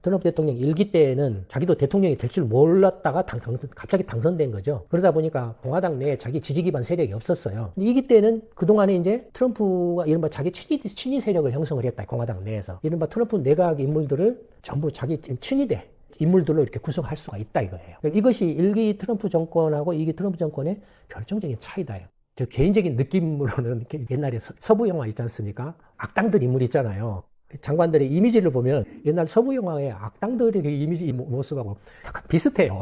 트럼프 대통령 1기 때에는 자기도 대통령이 될 줄 몰랐다가 갑자기 당선된 거죠. 그러다 보니까 공화당 내에 자기 지지 기반 세력이 없었어요. 2기 때는 그동안에 이제 트럼프가 이른바 자기 친위 세력을 형성을 했다. 공화당 내에서. 이른바 트럼프 내각 인물들을 전부 자기 친위대 인물들로 이렇게 구성할 수가 있다 이거예요. 이것이 1기 트럼프 정권하고 2기 트럼프 정권의 결정적인 차이다요. 저 개인적인 느낌으로는 옛날에 서부 영화 있지 않습니까? 악당들 인물 있잖아요. 장관들의 이미지를 보면 옛날 서부 영화의 악당들의 그 이미지 모습하고 약간 비슷해요.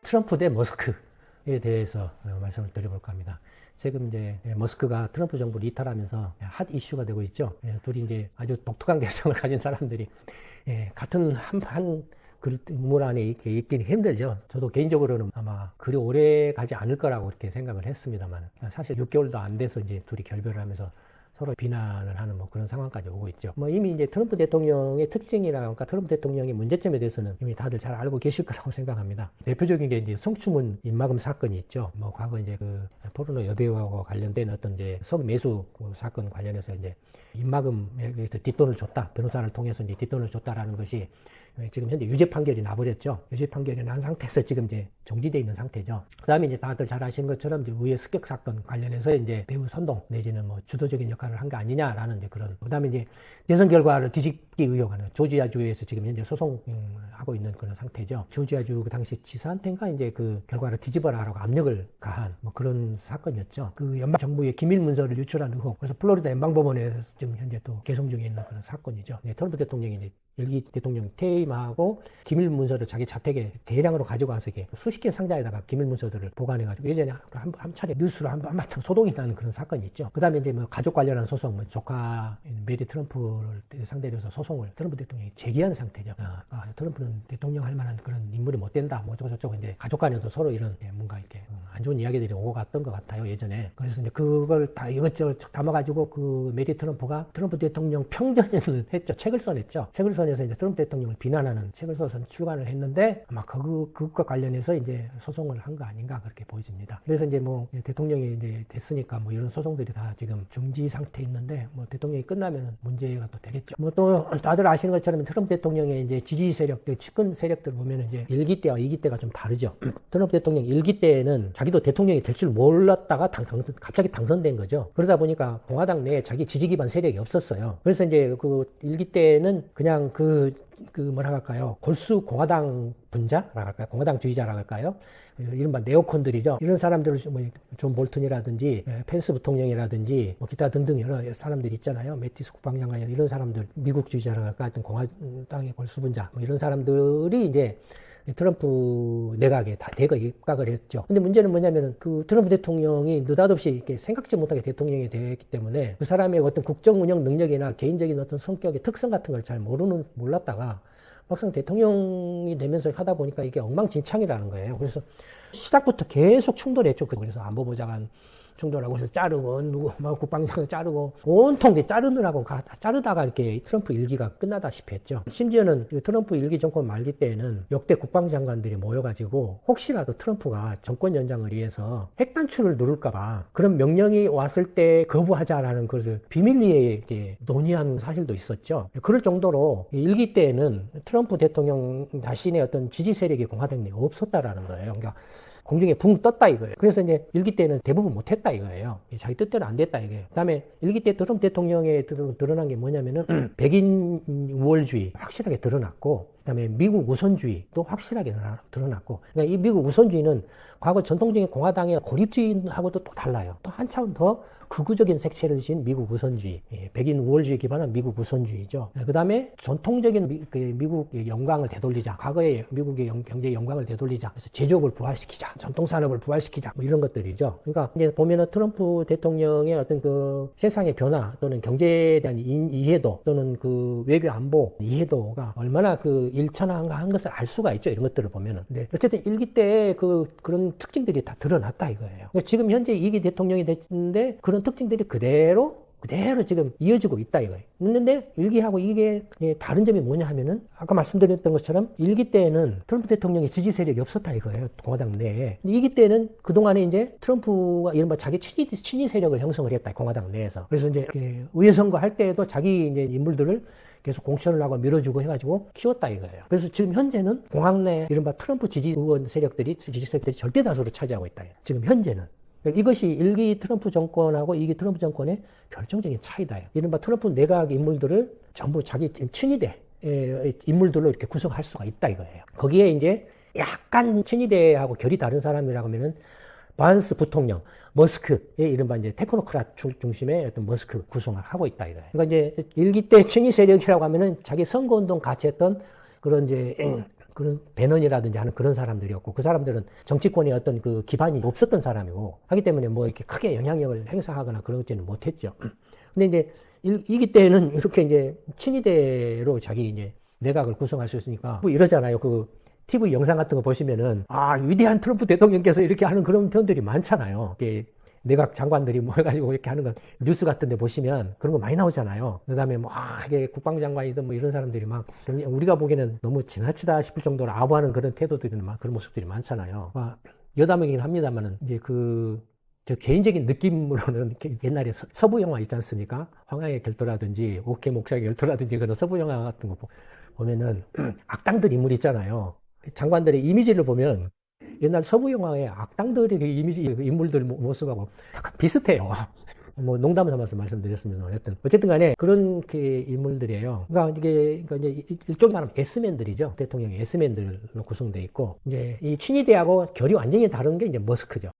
트럼프 대 머스크에 대해서 말씀을 드려볼까 합니다. 지금 이제 머스크가 트럼프 정부를 이탈하면서 핫 이슈가 되고 있죠. 둘이 이제 아주 독특한 개성을 가진 사람들이 같은 한 물 안에 있기는 힘들죠. 저도 개인적으로는 아마 그리 오래 가지 않을 거라고 이렇게 생각을 했습니다만 사실 6개월도 안 돼서 이제 둘이 결별을 하면서 서로 비난을 하는 뭐 그런 상황까지 오고 있죠. 뭐 이미 이제 트럼프 대통령의 특징이라든가 트럼프 대통령의 문제점에 대해서는 이미 다들 잘 알고 계실 거라고 생각합니다. 대표적인 게 이제 성추문 입막음 사건이 있죠. 뭐 과거 이제 그 포르노 여배우하고 관련된 어떤 이제 성매수 사건 관련해서 이제 입막음에 뒷돈을 줬다. 변호사를 통해서 이제 뒷돈을 줬다라는 것이 지금 현재 유죄 판결이 나버렸죠. 유죄 판결이 난 상태에서 지금 이제 정지되어 있는 상태죠. 그 다음에 이제 다들 잘 아시는 것처럼 이제 의회 습격 사건 관련해서 이제 배우 선동 내지는 뭐 주도적인 역할을 한 게 아니냐라는 이제 그런. 그 다음에 이제 대선 결과를 뒤집기 의혹하는 조지아주에서 지금 현재 소송하고 있는 그런 상태죠. 조지아주 그 당시 지사한테인가 이제 그 결과를 뒤집어라라고 압력을 가한 뭐 그런 사건이었죠. 그 연방 정부의 기밀 문서를 유출한 의혹. 그래서 플로리다 연방법원에서 지금 현재 또 개송 중에 있는 그런 사건이죠. 네, 트럼프 대통령이 이제 1기 대통령 퇴임하고 기밀 문서를 자기 자택에 대량으로 가지고 와서 이게 수십 개 상자에다가 기밀 문서들을 보관해가지고 예전에 한 차례 뉴스로 한바탕 소동이 나는 그런 사건이 있죠. 그 다음에 이제 뭐 가족 관련한 소송, 뭐 조카 메리 트럼프를 상대로 해서 소송을 트럼프 대통령이 제기한 상태죠. 트럼프는 대통령 할 만한 그런 인물이 못 된다. 뭐 어쩌고저쩌고 이제 가족 간에도 서로 이런 뭔가 이렇게 안 좋은 이야기들이 오고 갔던 것 같아요. 예전에. 그래서 이제 그걸 다 이것저것 담아가지고 그 메리 트럼프가 트럼프 대통령 평전을 했죠. 책을 써냈죠. 책을 써내서 이제 트럼프 대통령을 비난하는 책을 써서 출간을 했는데 아마 그것과 관련해서 이제 소송을 한 거 아닌가 그렇게 보여집니다. 그래서 이제 뭐 대통령이 이제 됐으니까 뭐 이런 소송들이 다 지금 중지 상태에 있는데 뭐 대통령이 끝나면 문제가 또 되겠죠. 뭐 또 다들 아시는 것처럼 트럼프 대통령의 이제 지지 세력들, 집권 세력들 보면 이제 1기 때와 2기 때가 좀 다르죠. 트럼프 대통령 1기 때에는 자기도 대통령이 될 줄 몰랐다가 갑자기 당선된 거죠. 그러다 보니까 공화당 내에 자기 지지 기반 세력이 없었어요. 그래서 이제 그 1기 때는 그냥 뭐라 할까요? 골수 공화당 분자라고 할까요? 공화당 주의자라고 할까요? 이른바 네오콘들이죠. 이런 사람들을 존 볼튼이라든지 펜스 부통령이라든지 뭐 기타 등등 여러 사람들 있잖아요. 매티스 국방장관 이런 사람들 미국 주의자라고 할까 하여튼 공화당의 골수 분자 뭐 이런 사람들이 이제 트럼프 내각에 다 대거 입각을 했죠. 근데 문제는 뭐냐면은 그 트럼프 대통령이 느닷없이 이렇게 생각지 못하게 대통령이 됐기 때문에 그 사람의 어떤 국정 운영 능력이나 개인적인 어떤 성격의 특성 같은 걸 잘 몰랐다가 막상 대통령이 되면서 하다 보니까 이게 엉망진창이라는 거예요. 그래서 시작부터 계속 충돌했죠. 그래서 안보보좌관 충돌하고 해서 자르고 누구 국방장관 자르고 온통 자르느라고 자르다가 이렇게 트럼프 1기가 끝나다시피 했죠. 심지어는 트럼프 1기 정권 말기 때에는 역대 국방장관들이 모여가지고 혹시라도 트럼프가 정권 연장을 위해서 핵 단추를 누를까봐 그런 명령이 왔을 때 거부하자라는 것을 비밀리에 이렇게 논의한 사실도 있었죠. 그럴 정도로 1기 때에는 트럼프 대통령 자신의 어떤 지지 세력이 공화당에 없었다라는 거예요. 그러니까 공중에 붕 떴다 이거예요. 그래서 이제 1기 때는 대부분 못했다 이거예요. 자기 뜻대로 안 됐다 이거예요. 그 다음에 1기 때 트럼프 대통령에 드러난 게 뭐냐면은 백인 우월주의 확실하게 드러났고 그 다음에 미국 우선주의도 확실하게 드러났고 그러니까 이 미국 우선주의는 과거 전통적인 공화당의 고립주의하고도 또 달라요. 또 한 차원 더 극우적인 색채를 진 미국 우선주의, 백인 우월주의 기반한 미국 우선주의죠. 그 다음에 전통적인 미국의 영광을 되돌리자, 과거의 미국의 경제 영광을 되돌리자, 그래서 제조업을 부활시키자, 전통산업을 부활시키자, 뭐 이런 것들이죠. 그러니까 이제 보면은 트럼프 대통령의 어떤 그 세상의 변화 또는 경제에 대한 이해도 또는 그 외교 안보 이해도가 얼마나 그 일천한가 한 것을 알 수가 있죠. 이런 것들을 보면은. 근데 어쨌든 1기 때의 그런 특징들이 다 드러났다 이거예요. 그러니까 지금 현재 2기 대통령이 됐는데 그런 특징들이 그대로 그대로 지금 이어지고 있다 이거예요. 있는데 일기하고 이게 다른 점이 뭐냐 하면은 아까 말씀드렸던 것처럼 일기 때에는 트럼프 대통령의 지지 세력이 없었다 이거예요. 공화당 내에. 이기 때는 그동안에 이제 트럼프가 이른바 자기 친위 세력을 형성을 했다. 공화당 내에서. 그래서 이제 의회 선거 할 때에도 자기 이제 인물들을 계속 공천을 하고 밀어주고 해가지고 키웠다 이거예요. 그래서 지금 현재는 공화당 내 이른바 트럼프 지지 의원 세력들이 절대 다수를 차지하고 있다. 지금 현재는. 이것이 1기 트럼프 정권하고 2기 트럼프 정권의 결정적인 차이다. 이른바 트럼프 내각 인물들을 전부 자기 친위대 인물들로 이렇게 구성할 수가 있다 이거예요. 거기에 이제 약간 친위대하고 결이 다른 사람이라고 하면은 반스 부통령, 머스크의 이른바 이제 테크노크랏 중심의 어떤 머스크 구성을 하고 있다 이거예요. 그러니까 이제 1기 때 친위 세력이라고 하면은 자기 선거운동 같이 했던 그런 이제 그런 배넌이라든지 하는 그런 사람들이었고, 그 사람들은 정치권에 어떤 그 기반이 없었던 사람이고, 하기 때문에 뭐 이렇게 크게 영향력을 행사하거나 그러지는 못했죠. 근데 이제 2기 때는 이렇게 이제 친위대로 자기 이제 내각을 구성할 수 있으니까, 뭐 이러잖아요. 그 TV 영상 같은 거 보시면은, 아, 위대한 트럼프 대통령께서 이렇게 하는 그런 표현들이 많잖아요. 이게 내각 장관들이 뭐 해가지고 이렇게 하는 거 뉴스 같은 데 보시면 그런 거 많이 나오잖아요. 그 다음에 뭐, 이게 국방장관이든 뭐 이런 사람들이 막 우리가 보기에는 너무 지나치다 싶을 정도로 아부하는 그런 태도들이나 막 그런 모습들이 많잖아요. 여담이긴 합니다만은 이제 저 개인적인 느낌으로는 옛날에 서부 영화 있지 않습니까? 황야의 결도라든지 옥회 목사의 결도라든지 그런 서부 영화 같은 거 보면은 악당들 인물 있잖아요. 장관들의 이미지를 보면 옛날 서부 영화의 악당들의 그 이미지, 인물들 모습하고 약간 비슷해요. 뭐 농담을 삼아서 말씀드렸으면 어쨌든 간에 그런 인물들이에요. 그러니까 이제 일종의 말하면 S맨들이죠. 대통령의 S맨들로 구성되어 있고, 이제 이 친위대하고 결이 완전히 다른 게 이제 머스크죠.